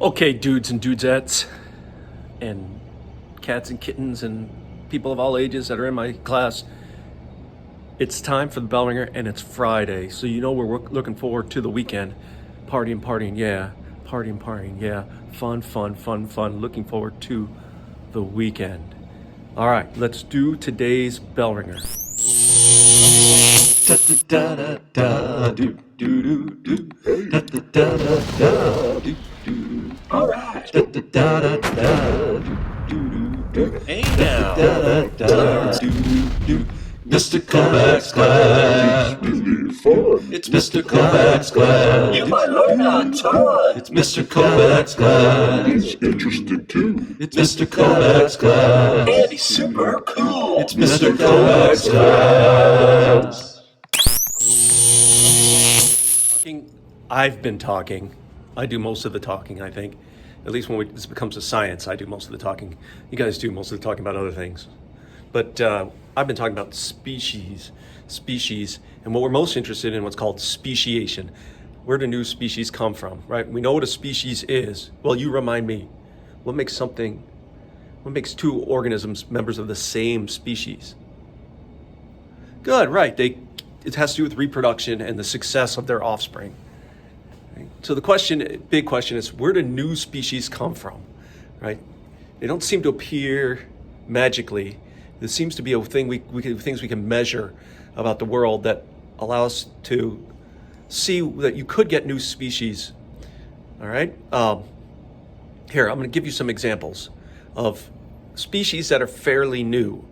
Okay, dudes and dudettes, and cats and kittens, and people of all ages that are in my class, it's time for the Bellringer, and it's Friday, so you know we're looking forward to the weekend. Partying, yeah. Partying, yeah. Fun. Looking forward to the weekend. All right, let's do today's Bellringer. All right. Hey now. Mr. Kovacs class. It's Mr. Kovacs class. You might learn on time. It's Mr. Kovacs class. He's interested too. It's Mr. Kovacs class. And he's super cool. It's Mr. Kovacs class. I've been talking. I do most of the talking, I think. At least when this becomes a science, I do most of the talking. You guys do most of the talking about other things. But I've been talking about species, and what we're most interested in what's called speciation. Where do new species come from, right? We know what a species is. Well, you remind me. What makes two organisms members of the same species? Good, right. It has to do with reproduction and the success of their offspring. So the big question is, where do new species come from, right? They don't seem to appear magically. There seems to be a thing things we can measure about the world that allow us to see that you could get new species. All right. Here, I'm going to give you some examples of species that are fairly new,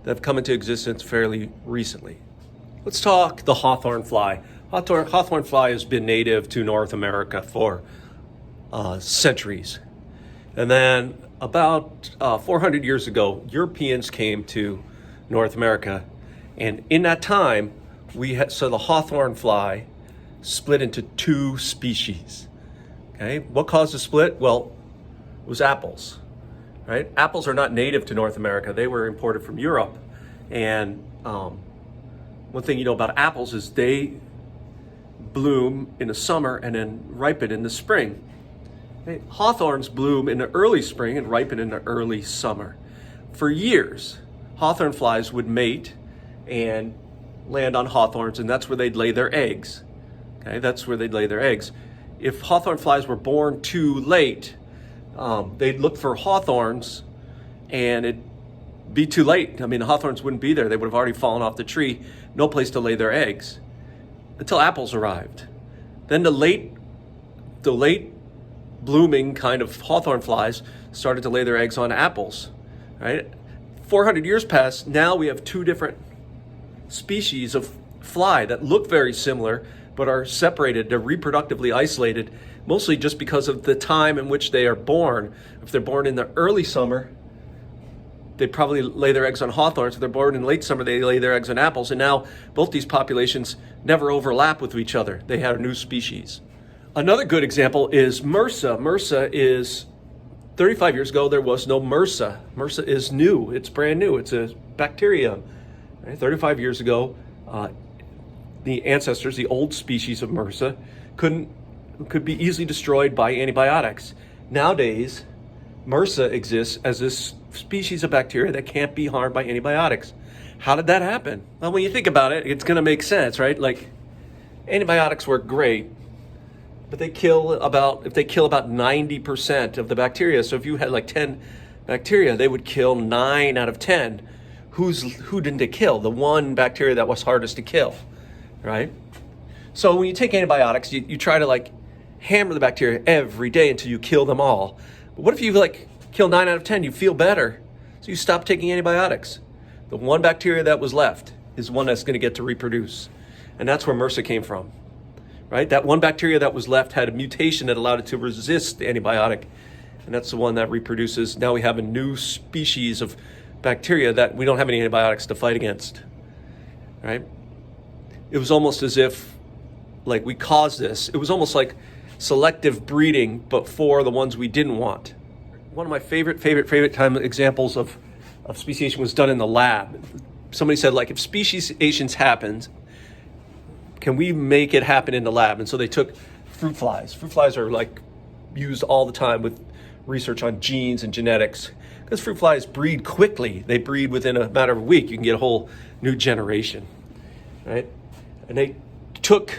that have come into existence fairly recently. Let's talk the hawthorn fly. Hawthorn fly has been native to North America for centuries. And then about 400 years ago, Europeans came to North America. And in that time, so the hawthorn fly split into two species. Okay, what caused the split? Well, it was apples, right? Apples are not native to North America. They were imported from Europe. And one thing you know about apples is they bloom in the summer and then ripen in the spring. Okay? Hawthorns bloom in the early spring and ripen in the early summer. For years, hawthorn flies would mate and land on hawthorns, and that's where they'd lay their eggs. Okay, that's where they'd lay their eggs. If hawthorn flies were born too late, they'd look for hawthorns, and it'd be too late. I mean, the hawthorns wouldn't be there. They would have already fallen off the tree. No place to lay their eggs until apples arrived. Then the late blooming kind of hawthorn flies started to lay their eggs on apples, right? 400 years passed. Now we have two different species of fly that look very similar, but are separated. They're reproductively isolated, mostly just because of the time in which they are born. If they're born in the early summer, they probably lay their eggs on hawthorns. If they're born in late summer, they lay their eggs on apples. And now both these populations never overlap with each other. They have a new species. Another good example is MRSA. MRSA is 35 years ago, there was no MRSA. MRSA is new. It's brand new. It's a bacterium. Right? 35 years ago, the ancestors, the old species of MRSA, could be easily destroyed by antibiotics. Nowadays, MRSA exists as this species of bacteria that can't be harmed by antibiotics. How did that happen? Well, when you think about it, it's going to make sense, right? Like, antibiotics work great, but if they kill about 90% of the bacteria. So if you had like 10 bacteria, they would kill 9 out of 10. Who didn't it kill? The one bacteria that was hardest to kill, right? So when you take antibiotics, you try to like hammer the bacteria every day until you kill them all. But what if you like kill 9 out of 10, you feel better, so you stop taking antibiotics. The one bacteria that was left is one that's going to get to reproduce. And that's where MRSA came from, right? That one bacteria that was left had a mutation that allowed it to resist the antibiotic. And that's the one that reproduces. Now we have a new species of bacteria that we don't have any antibiotics to fight against, right? It was almost as if like we caused this. It was almost like selective breeding, but for the ones we didn't want. One of my favorite time examples of speciation was done in the lab. Somebody said, like, if speciation happens, can we make it happen in the lab? And so they took fruit flies. Fruit flies are like used all the time with research on genes and genetics. Because fruit flies breed quickly. They breed within a matter of a week. You can get a whole new generation, right? And they took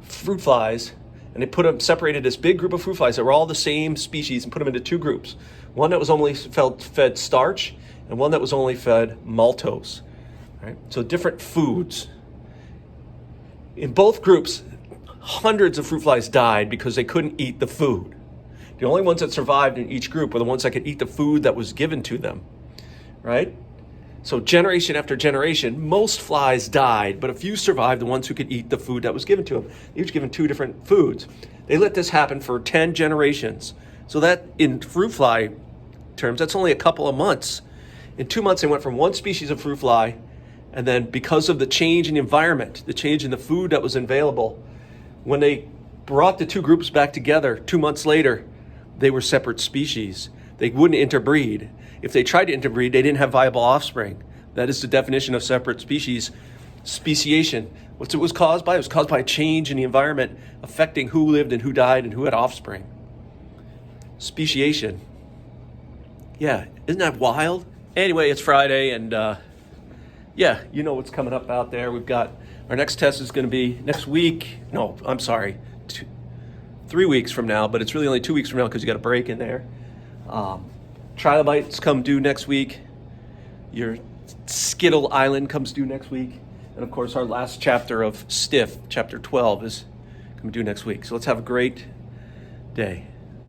fruit flies and they put them, separated this big group of fruit flies that were all the same species and put them into two groups. One that was only fed starch and one that was only fed maltose, right? So different foods. In both groups, hundreds of fruit flies died because they couldn't eat the food. The only ones that survived in each group were the ones that could eat the food that was given to them, right? So generation after generation, most flies died, but a few survived, the ones who could eat the food that was given to them. They each given 2 different foods. They let this happen for 10 generations. So that, in fruit fly terms, that's only a couple of months. In 2 months, they went from one species of fruit fly, and then because of the change in the environment, the change in the food that was available, when they brought the 2 groups back together 2 months later, they were separate species. They wouldn't interbreed. If they tried to interbreed, they didn't have viable offspring. That is the definition of separate species, speciation. What it was caused by? It was caused by a change in the environment affecting who lived and who died and who had offspring. Speciation. Yeah, isn't that wild? Anyway, it's Friday, and yeah, you know what's coming up out there. We've got, our next test is going to be next week. No, I'm sorry, 3 weeks from now, but it's really only 2 weeks from now because you got a break in there. Trilobites come due next week. Your Skittle Island comes due next week. And of course, our last chapter of Stiff, chapter 12, is coming due next week. So let's have a great day.